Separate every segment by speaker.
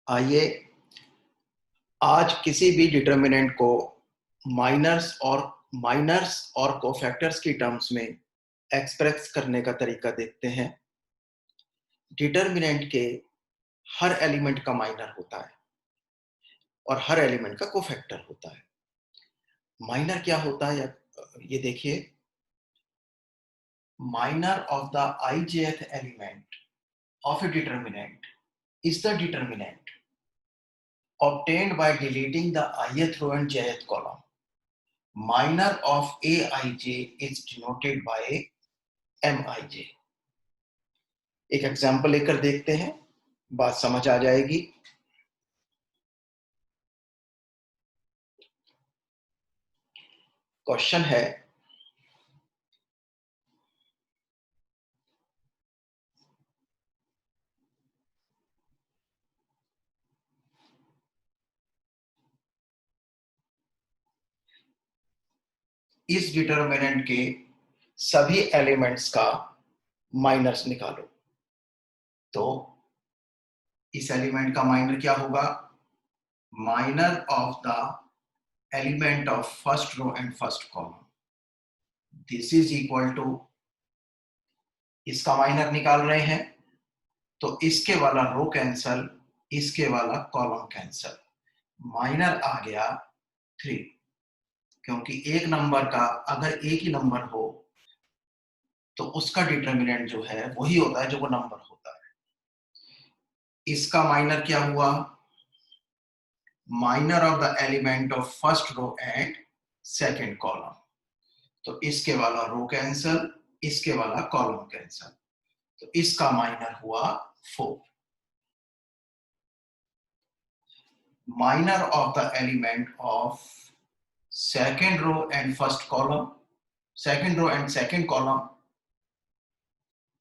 Speaker 1: आइए आज किसी भी डिटर्मिनेंट को माइनर्स और कोफैक्टर्स की टर्म्स में एक्सप्रेस करने का तरीका देखते हैं। डिटर्मिनेंट के हर एलिमेंट का माइनर होता है और हर एलिमेंट का कोफैक्टर होता है। माइनर क्या होता है ये देखिए, minor of the ijth element of A determinant is the determinant obtained by deleting the ith row and jth column. Minor of aij is denoted by mij. एक एग्जांपल लेकर देखते हैं, बात समझ आ जाएगी। क्वेश्चन है, इस डिटर्मिनेंट के सभी एलिमेंट्स का माइनर्स निकालो। तो इस एलिमेंट का माइनर क्या होगा? Minor of the element of first row and first column, this is equal to, इसका माइनर निकाल रहे हैं तो इसके वाला रो कैंसल, इसके वाला कॉलम कैंसल, माइनर आ गया 3। क्योंकि एक नंबर का अगर एक ही नंबर हो तो उसका डिटर्मिनेंट जो है वही होता है जो वो नंबर होता है। इसका माइनर क्या हुआ? Minor of the element of first row and second column, तो इसके वाला रो कैंसल, इसके वाला कॉलम कैंसल, तो इसका माइनर हुआ 4। Minor of the element of second row and first column, second row and second column,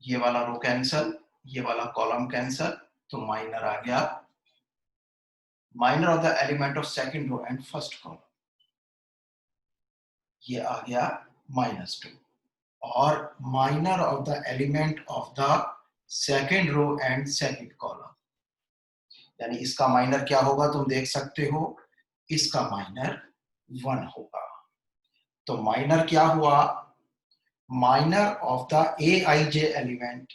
Speaker 1: ये वाला रो कैंसल, ये वाला कॉलम कैंसल, तो माइनर आ गया minor of the element of second row and first column, ये आ गया -2। और minor of the element of the second row and second column, यानी इसका माइनर क्या होगा तुम देख सकते हो, इसका माइनर 1 होगा। तो माइनर क्या हुआ? Minor of the aij element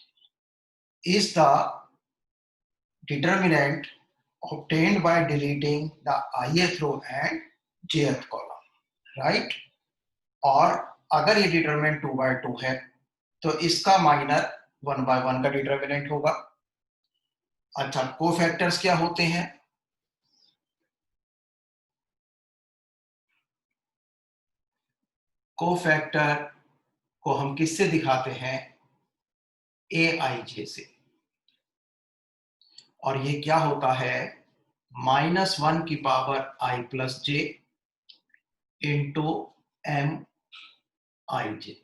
Speaker 1: is the determinant obtained by deleting the ith row and jth column, right? और अगर ये डिटर्मिनेंट 2/2 है तो इसका माइनर 1/1 का डिटर्मिनेंट होगा। अच्छा, कोफैक्टर्स क्या होते हैं? कोफैक्टर को हम किससे दिखाते हैं? aij से। और ये क्या होता है? -1 की power i plus j into mij,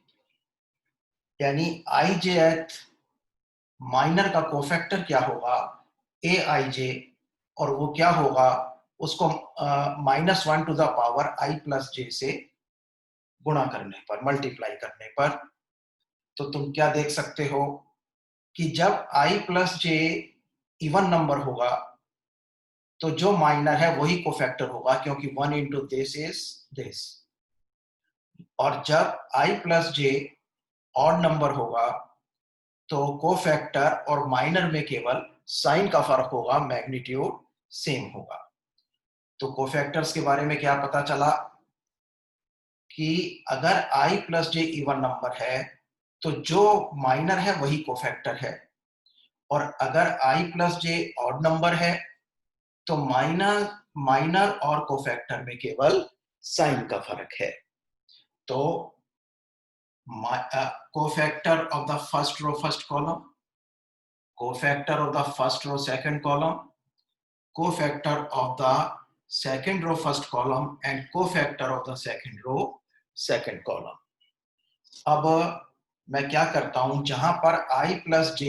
Speaker 1: यानी ijth माइनर का कोफैक्टर क्या होगा? aij, और वो क्या होगा? उसको -1 to the power i plus j से गुणा करने पर, मल्टीप्लाई करने पर, तो तुम क्या देख सकते हो कि जब i plus j even number होगा तो जो माइनर है वही कोफैक्टर होगा, क्योंकि 1 इंटू दिस इज दिस। और जब i plus j odd number होगा तो कोफैक्टर और माइनर में केवल साइन का फर्क होगा, मैग्नीट्यूड सेम होगा। तो कोफैक्टर्स के बारे में क्या पता चला कि अगर i plus j even number है तो जो माइनर है वही कोफैक्टर है, और अगर i plus j odd number है तो माइनर और कोफैक्टर में केवल साइन का फर्क है। तो cofactor of the first row first column, cofactor of the first row second column, cofactor of the second row first column and cofactor of the second row second column. अब मैं क्या करता हूं, जहां पर i प्लस j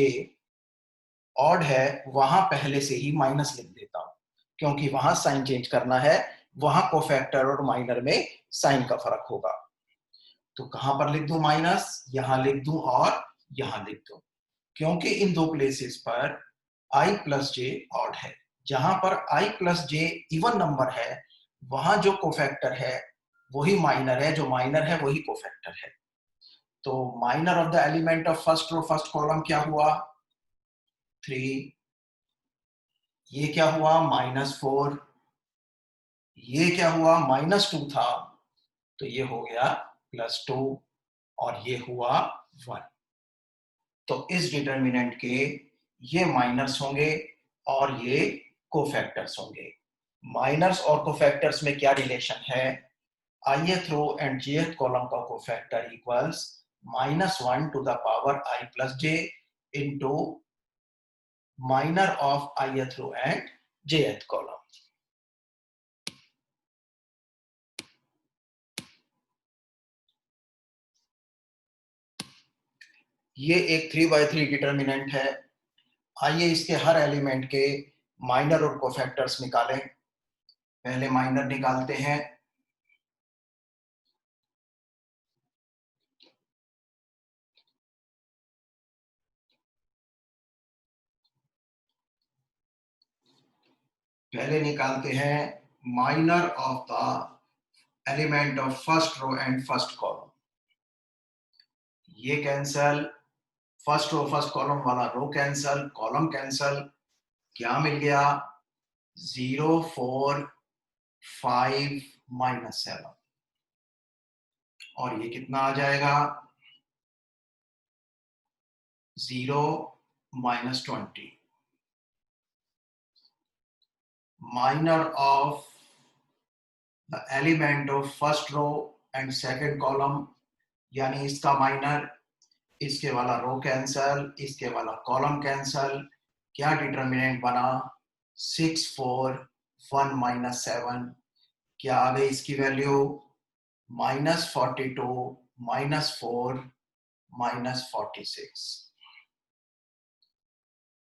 Speaker 1: ऑड है वहां पहले से ही माइनस लिख देता हूं, क्योंकि वहां साइन चेंज करना है, वहां कोफैक्टर और माइनर में साइन का फर्क होगा। तो कहां पर लिख दूं माइनस? यहां लिख दूं और यहां लिख दूं, क्योंकि इन दो प्लेसेस पर i प्लस j ऑड है। जहां पर i plus J even number है वहां जो कोफैक्टर है वही माइनर है, जो माइनर है वही कोफैक्टर है। तो minor of the element of first row first column क्या हुआ 3, ये क्या हुआ -4, ये क्या हुआ -2 था तो ये हो गया +2 और ये हुआ 1। तो इस डिटर्मिनेंट के ये माइनर्स होंगे और ये कोफैक्टर्स होंगे। माइनर्स और कोफैक्टर्स में क्या रिलेशन है, ith row and jth column का cofactor equals -1 to the power i plus j into minor of ith row and jth column. ये एक 3/3 डिटर्मिनेंट है। आइए इसके हर एलिमेंट के माइनर और कोफैक्टर्स निकालें। पहले माइनर निकालते हैं। पहले निकालते हैं minor of the element of first row and first column. ये cancel, first row first column वाला रो कैंसल, कॉलम कैंसल, क्या मिल गया 0 4 5 -7 और ये कितना आ जाएगा 0 -20। Minor of the element of first row and second column, यानी इसका माइनर, इसके वाला रो कैंसल, इसके वाला कॉलम कैंसल, क्या डिटर्मिनेंट बना 6 4 1 -7। क्या आ गई इसकी value -42 -4 -46।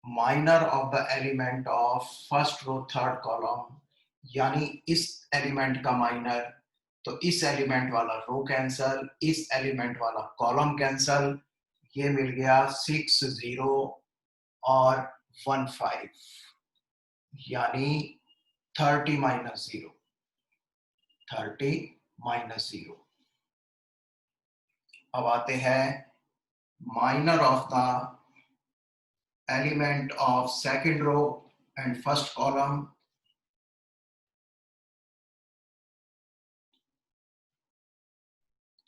Speaker 1: Minor of the element of first row third column, यानी इस एलिमेंट का माइनर, तो इस एलिमेंट वाला रो कैंसल, इस एलिमेंट वाला कॉलम कैंसल, ये मिल गया 6 0 और 1 5, यानी 30 -0, 30 -0। अब आते हैं minor of the element of second row and first column.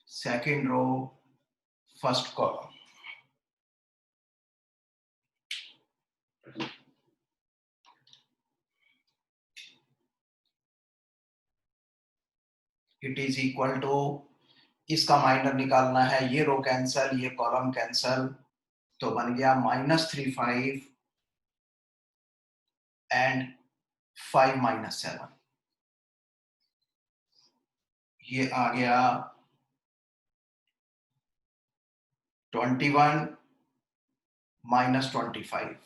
Speaker 1: Second row first column, it is equal to, इसका माइनर निकालना है, ये रो कैंसल, ये कॉलम कैंसल, तो बन गया -35 एंड 5 -7। ये आ गया 21 -25,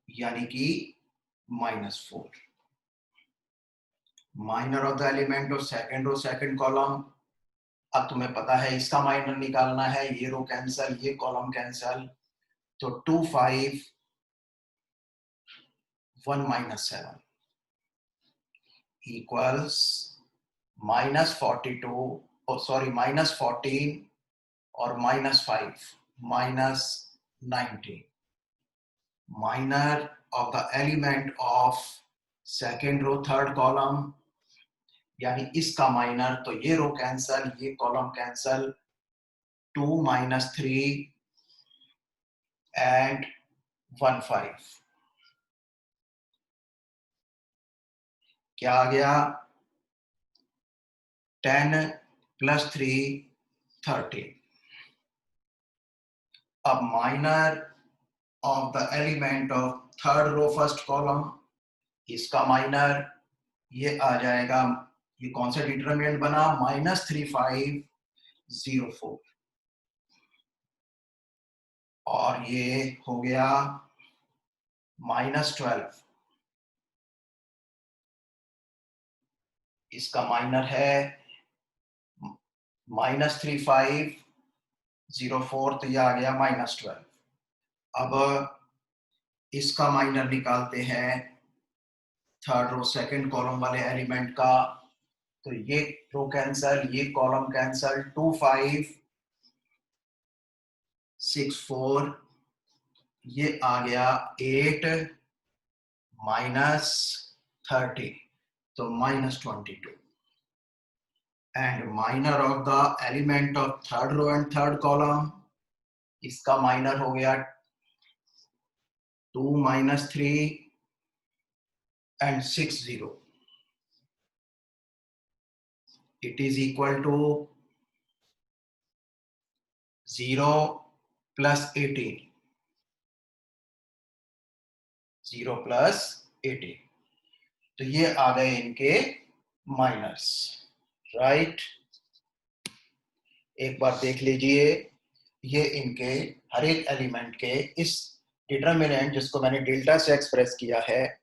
Speaker 1: यानी कि -4। Minor of the element of second row second column, अब तुम्हें पता है इसका माइनर निकालना है, ये रो कैंसल, ये कॉलम कैंसल, तो 2 5 1 -7 इक्वल्स -42, सॉरी -14 और -5 -19। Minor of the element of second row third column, यानी इसका माइनर, तो ये रो कैंसल, ये कॉलम कैंसल, 2 -3 एंड 1 5, क्या आ गया 10 + 3 30। अब minor of the element of third row first column, इसका माइनर ये आ जाएगा, ये कौन सा डिटरमिनेंट बना -3504 और ये हो गया -12। इसका माइनर है -3504, तो ये आ गया -12। अब इसका माइनर निकालते हैं, थर्ड रो सेकंड कॉलम वाले एलिमेंट का, तो ये रो कैंसल, ये कॉलम कैंसल, 2 5 6 4, ये आ गया 8 माइनस 30, तो -22, and minor of the element of third row and third column, इसका माइनर हो गया 2 -3 and 6 0. It is equal to 0 plus 18. 0 plus 18. तो ये आ गए इनके माइनस, राइट। एक बार देख लीजिए, ये इनके हर एक एलिमेंट के इस डिटरमिनेंट जिसको मैंने डेल्टा से एक्सप्रेस किया है,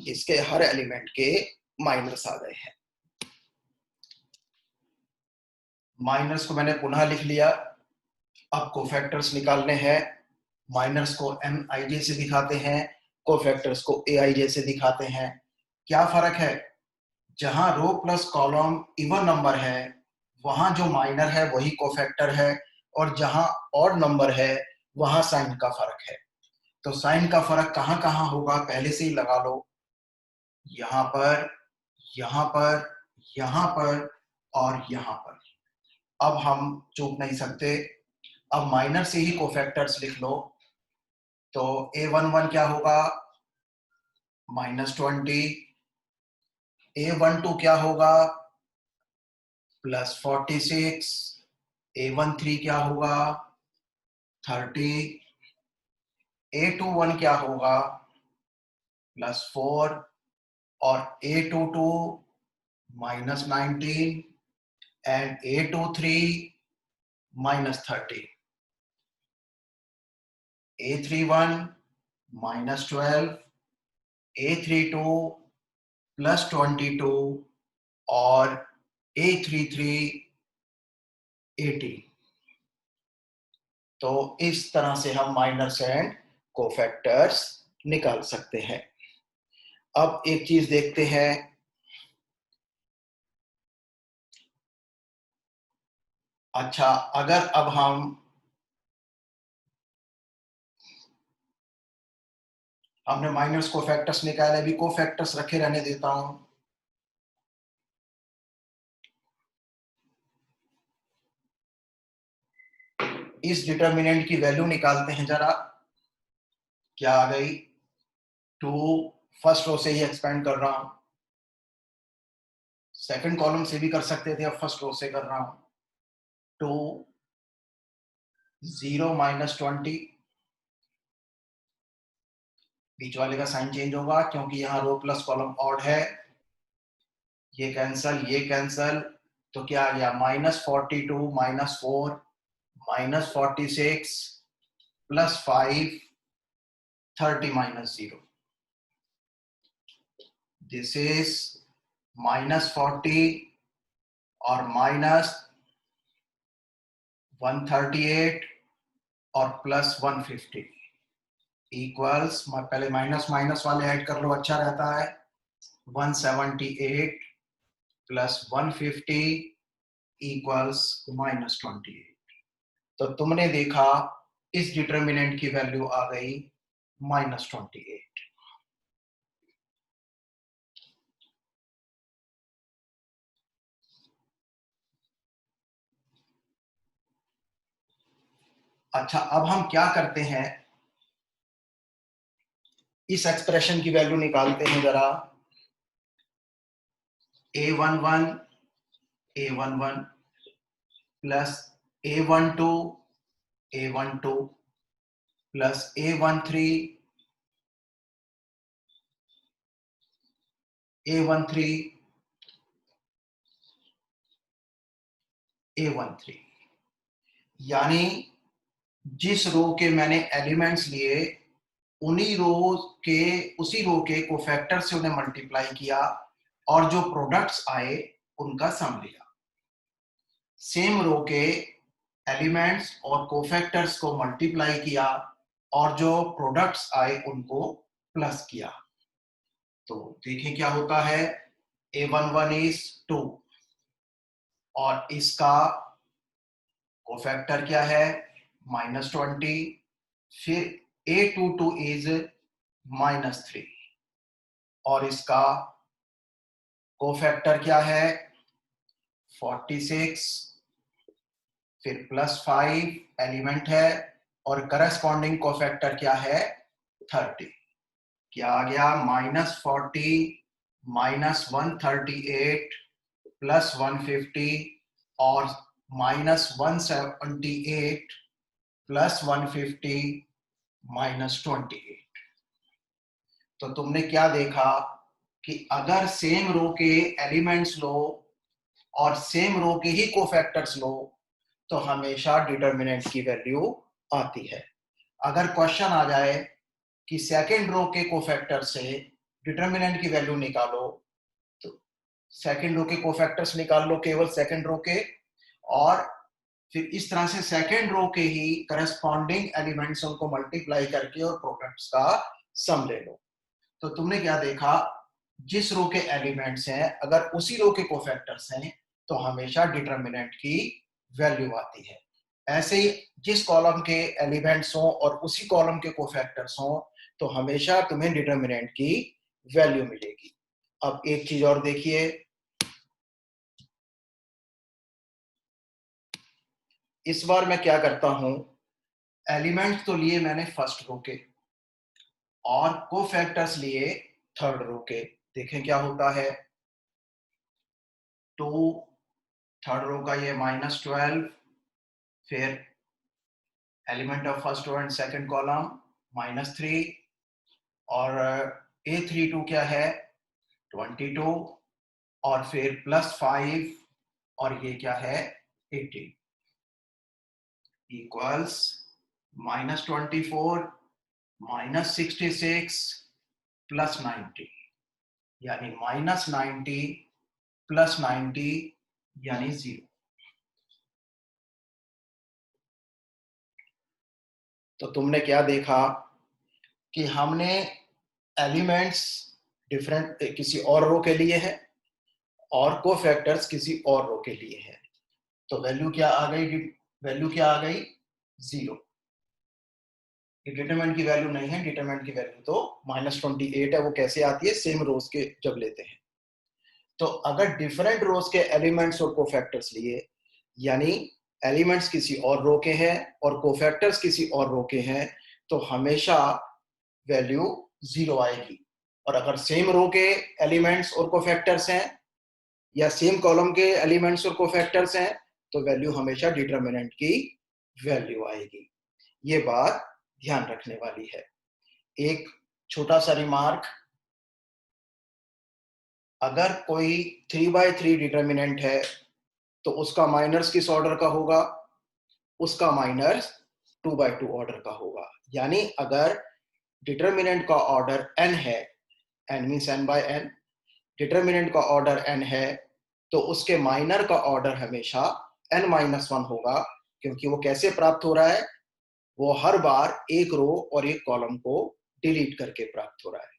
Speaker 1: इसके हर एलिमेंट के माइनस आ गए हैं। माइनस को मैंने पुनः लिख लिया। अब कोफैक्टर्स निकालने हैं। माइनस को MIJ से दिखाते हैं, कोफैक्टर्स को AIJ से दिखाते हैं। क्या फर्क है? जहां रो प्लस कॉलम इवन नंबर है, वहां जो माइनर है वही कोफैक्टर है, और जहां ऑड नंबर है वहां साइन का फर्क है। तो साइन का फर्क कहां कहां होगा पहले से ही लगा लो, यहां पर, यहां पर, यहां पर और यहां पर। अब हम चूक नहीं सकते। अब माइनर से ही कोफैक्टर्स लिख लो। तो A11 क्या होगा? -20। A12 क्या होगा? +46। A13 क्या होगा? 30। A21 क्या होगा? +4। और A22 -19 and A23 -30। A31 -12, A32 +22 और A33 80। तो इस तरह से हम माइनर्स एंड कोफैक्टर्स निकाल सकते हैं। अब एक चीज देखते हैं, अच्छा अगर अब हमने माइनर्स कोफैक्टर्स निकाले, अभी कोफैक्टर्स रखे रहने देता हूं। इस डिटरमिनेंट की वैल्यू निकालते हैं जरा, क्या आ गई? 2, फर्स्ट रो से ही एक्सपेंड कर रहा हूं, सेकंड कॉलम से भी कर सकते थे, अब फर्स्ट रो से कर रहा हूं। 2 0 -20, बीच वाले का साइन चेंज होगा क्योंकि यहाँ रो प्लस कॉलम ऑड है। ये कैंसल, ये कैंसल, तो क्या आ गया? -42 -4 -46 +5 30 -0। दिस इज -40 और -138 और +150 इक्वल्स, पहले माइनस माइनस वाले ऐड कर लो, अच्छा रहता है। 178 +150 इक्वल्स -28। तो तुमने देखा इस डिटरमिनेंट की वैल्यू आ गई -28। अच्छा अब हम क्या करते हैं, इस एक्सप्रेशन की वैल्यू निकालते हैं जरा। A11 plus A12 plus A13 यानी जिस रो के मैंने एलिमेंट्स लिए, उन्हीं रो के, उसी रो के कोफैक्टर से उन्हें मल्टीप्लाई किया और जो प्रोडक्ट्स आए उनका सम लिया। सेम रो के एलिमेंट्स और कोफैक्टर्स को मल्टीप्लाई किया और जो प्रोडक्ट्स आए उनको प्लस किया। तो देखें क्या होता है, A11 इज 2 और इसका कोफैक्टर क्या है, -20, फिर A22 इज -3 और इसका कोफैक्टर क्या है 46, फिर +5 एलिमेंट है और करस्पॉन्डिंग कोफैक्टर क्या है 30। क्या आ गया, -40 -138 +150 और -178 +150 -28। तो तुमने क्या देखा कि अगर सेम रो के एलिमेंट्स लो और सेम रो के ही कोफैक्टर्स लो तो हमेशा डिटर्मिनेंट की वैल्यू आती है। अगर क्वेश्चन आ जाए कि सेकंड रो के कोफैक्टर से डिटर्मिनेंट की वैल्यू निकालो, तो सेकंड रो के कोफैक्टर्स निकाल लो केवल सेकंड रो के, और फिर इस तरह से सेकंड रो के ही करस्पॉन्डिंग एलिमेंट्स उनको मल्टीप्लाई करके और प्रोडक्ट्स का सम ले लो। तो तुमने क्या देखा, जिस रो के एलिमेंट्स हैं अगर उसी रो के कोफैक्टर्स हैं तो हमेशा डिटर्मिनेंट की वैल्यू आती है। ऐसे ही जिस कॉलम के एलिमेंट्स हों और उसी कॉलम के कोफैक्टर्स हों तो हमेशा तुम्हें डिटर्मिनेंट की वैल्यू मिलेगी। अब एक चीज और देखिए, इस बार मैं क्या करता हूं, एलिमेंट्स तो लिए मैंने फर्स्ट रो के और कोफैक्टर्स लिए थर्ड रो के। देखें क्या होता है, 2 थर्ड रो का ये -12, फिर element of first row and second column -3 और A32 क्या है 22 और फिर +5 और ये क्या है 18 इक्वल्स -24 -66 +90 यानी -90 +90 यानी 0। तो तुमने क्या देखा कि हमने एलिमेंट्स डिफरेंट किसी और रो के लिए है और कोफैक्टर्स किसी और रो के लिए है, तो वैल्यू क्या आ गई, वैल्यू क्या आ गई 0। डिटरमिनेंट की वैल्यू नहीं है, डिटरमिनेंट की वैल्यू तो -28 है। वो कैसे आती है, सेम रोज के जब लेते हैं। तो अगर डिफरेंट रोज के एलिमेंट्स और कोफैक्टर्स लिए, यानी एलिमेंट्स किसी और रो के हैं और कोफैक्टर्स किसी और रो के हैं, तो हमेशा वैल्यू 0 आएगी। और अगर सेम रो के एलिमेंट्स और कोफैक्टर्स हैं या सेम कॉलम के एलिमेंट्स और कोफैक्टर्स हैं तो वैल्यू हमेशा डिटरमिनेंट की वैल्यू आएगी। ये बात ध्यान रखने वाली है। एक छोटा सा रिमार्क, अगर कोई 3/3 डिटरमिनेंट है तो उसका माइनर्स किस ऑर्डर का होगा, उसका माइनर्स 2/2 ऑर्डर का होगा। यानी अगर डिटरमिनेंट का ऑर्डर n है, n मीन्स n/n, डिटरमिनेंट का ऑर्डर n है तो उसके माइनर का ऑर्डर हमेशा n-1 होगा। क्योंकि वो कैसे प्राप्त हो रहा है, वो हर बार एक रो और एक कॉलम को डिलीट करके प्राप्त हो रहा है,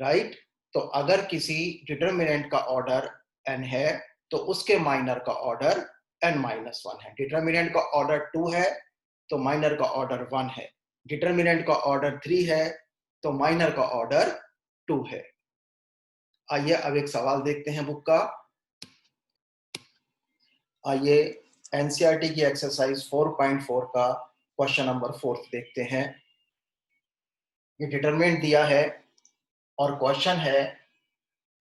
Speaker 1: राइट। तो अगर किसी डिटरमिनेंट का ऑर्डर n है तो उसके माइनर का ऑर्डर n-1 है। डिटरमिनेंट का ऑर्डर 2 है तो माइनर का ऑर्डर 1 है। डिटरमिनेंट का ऑर्डर 3 है तो माइनर का ऑर्डर 2 है। आइए अब एक सवाल देखते हैं बुक का। आइए एनसीईआरटी की एक्सरसाइज 4.4 का क्वेश्चन नंबर 4 देखते हैं। ये डिटरमिनेंट दिया है और क्वेश्चन है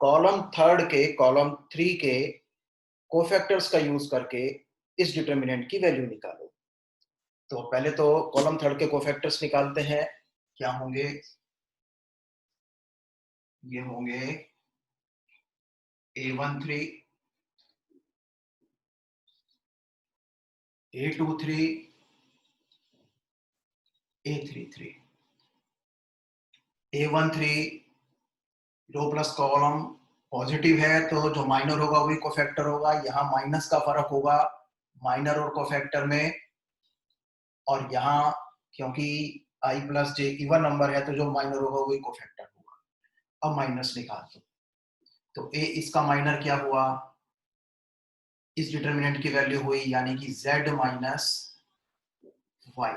Speaker 1: कॉलम थर्ड के कॉलम 3 के कोफैक्टर्स का यूज करके इस डिटरमिनेंट की वैल्यू निकालो। तो पहले तो कॉलम थर्ड के कोफैक्टर्स निकालते हैं। क्या होंगे, ये होंगे A13 A23 A33। A13 रो प्लस कॉलम पॉजिटिव है तो जो माइनर होगा वही कोफैक्टर होगा। यहाँ माइनस का फर्क होगा माइनर और कोफैक्टर में, और यहाँ क्योंकि i + j इवन नंबर है तो जो माइनर होगा वही कोफैक्टर होगा। अब माइनस निकाल दो, तो ए इसका माइनर क्या हुआ, इस डिटर्मिनेंट की वैल्यू हुई यानी कि z माइनस वाई,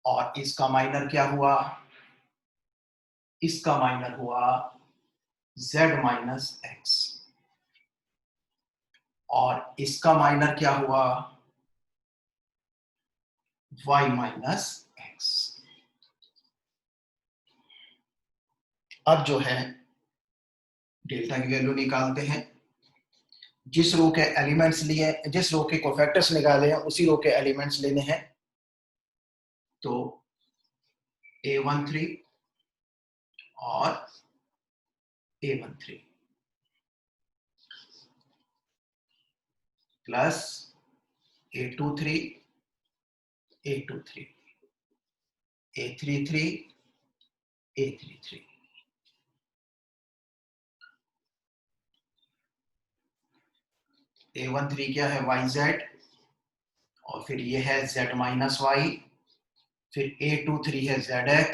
Speaker 1: और इसका माइनर क्या हुआ, इसका माइनर हुआ z माइनस एक्स, और इसका माइनर क्या हुआ, y माइनस एक्स। अब जो है डेल्टा की वैल्यू निकालते हैं, जिस रो के एलिमेंट्स लिए, जिस रो के कोफैक्टर्स निकाले हैं उसी रो के एलिमेंट्स लेने हैं। तो A13 और A13 plus A23 A33 A33 A33, A13 क्या है, YZ, और फिर ये है Z माइनस वाई, फिर A23 है ZX,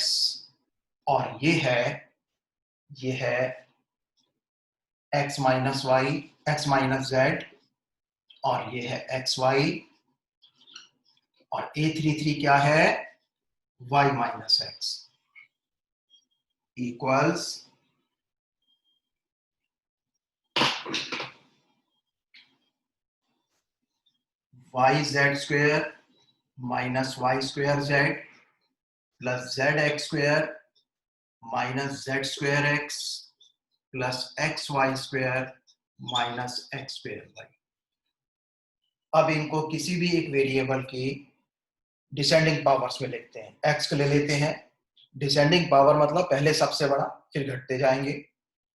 Speaker 1: और ये है X minus y, X minus Z, और ये है XY, और A33 क्या है, Y minus X, equals YZ square minus Y square Z plus ZX square minus Z square X plus XY square minus X square Y। अब इनको किसी भी एक वेरिएबल की डिसेंडिंग पावर्स में लिखते हैं। X को ले लेते हैं, डिसेंडिंग पावर मतलब पहले सबसे बड़ा फिर घटते जाएंगे।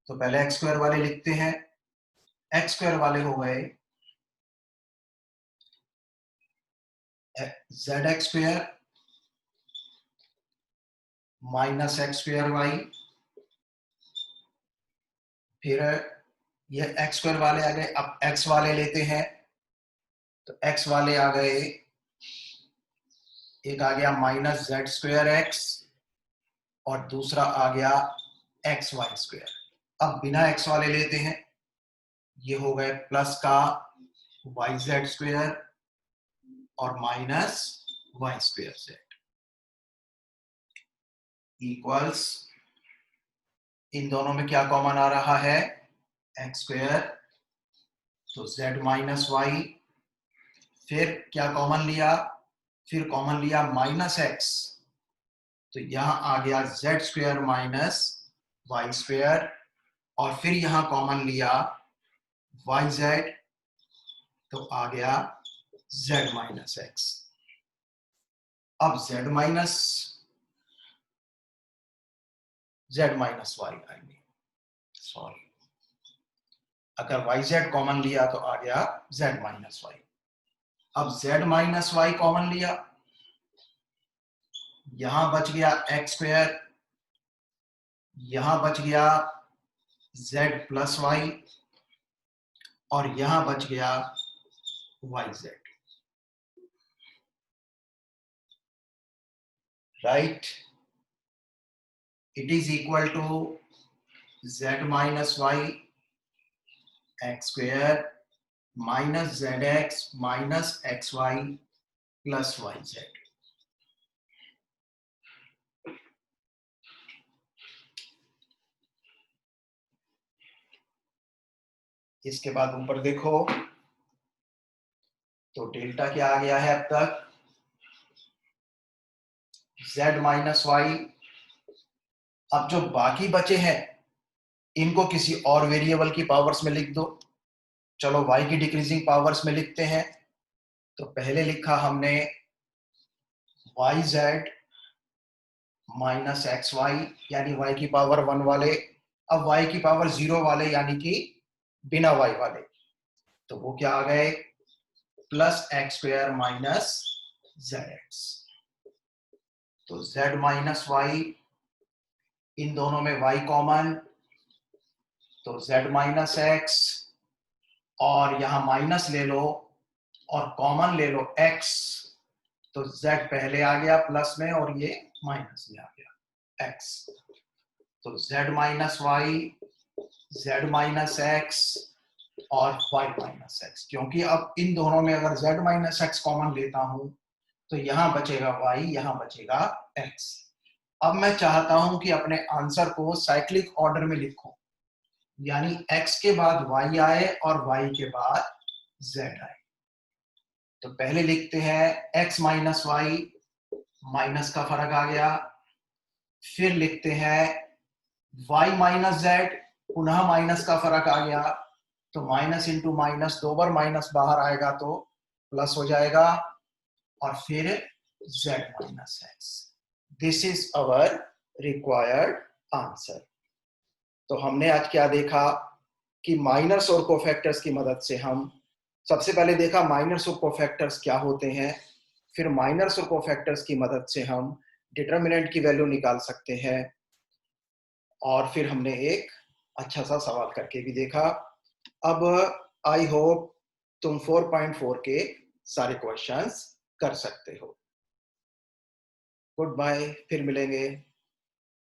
Speaker 1: तो पहले एक्स स्क्वायर वाले लिखते हैं, एक्स स्क्वायर वाले हो गए z x square minus x square y, फिर ये एक्स स्क्वायर वाले आ गए। अब एक्स वाले लेते हैं, तो एक्स वाले आ गए, एक आ गया माइनस जेड स्क्वायर एक्स और दूसरा आ गया एक्स वाई स्क्वायर। अब बिना एक्स वाले लेते हैं, ये हो गए प्लस का वाई जेड स्क्वायर और minus Y square Z equals, इन दोनों में क्या कॉमन आ रहा है, एक्स स्क्वायर, तो z माइनस वाई, फिर क्या कॉमन लिया, फिर कॉमन लिया माइनस एक्स, तो यहां आ गया z square minus Y square, और फिर यहां कॉमन लिया वाई जेड, तो आ गया z माइनस एक्स। अब z माइनस वाई आएंगे, सॉरी, अगर वाई जेड कॉमन लिया तो आ गया z माइनस वाई। अब z माइनस वाई कॉमन लिया, यहां बच गया एक्स स्क्वायर, यहां बच गया z प्लस वाई, और यहां बच गया y z, right. It is equal to z minus y x square minus z x minus x y plus y z. इसके बाद ऊपर देखो, तो डेल्टा क्या आ गया है अब तक, z माइनस वाई। अब जो बाकी बचे हैं इनको किसी और वेरिएबल की पावर्स में लिख दो। चलो y की डिक्रीजिंग पावर्स में लिखते हैं। तो पहले लिखा हमने y z minus x y यानी y की पावर 1 वाले, अब y की पावर 0 वाले यानी कि बिना y वाले, तो वो क्या आ गए, plus x square minus z x. तो z माइनस वाई, इन दोनों में y कॉमन, तो z माइनस एक्स, और यहां माइनस ले लो और कॉमन ले लो x, तो z पहले आ गया प्लस में और ये माइनस में आ गया x। तो z minus y, z minus x और y माइनस एक्स, क्योंकि अब इन दोनों में अगर z माइनस एक्स कॉमन लेता हूं तो यहां बचेगा y, यहां बचेगा x। अब मैं चाहता हूं कि अपने आंसर को साइक्लिक ऑर्डर में लिखूं, यानी x के बाद y आए और y के बाद z आए। तो पहले लिखते हैं x माइनस वाई, माइनस का फर्क आ गया। फिर लिखते हैं y माइनस जेड, पुनः माइनस का फर्क आ गया, तो माइनस इंटू माइनस, दो बार माइनस बाहर आएगा तो प्लस हो जाएगा, और फिर z minus x. This is our required answer. तो हमने आज क्या देखा कि माइनर्स और कोफैक्टर्स की मदद से हम सबसे पहले देखा माइनर्स और कोफैक्टर्स क्या होते हैं, फिर माइनर्स और कोफैक्टर्स की मदद से हम डिटरमिनेंट की वैल्यू निकाल सकते हैं, और फिर हमने एक अच्छा सा सवाल करके भी देखा। अब आई होप तुम 4.4 के सारे क्वेश्चंस कर सकते हो। गुड बाय, फिर मिलेंगे।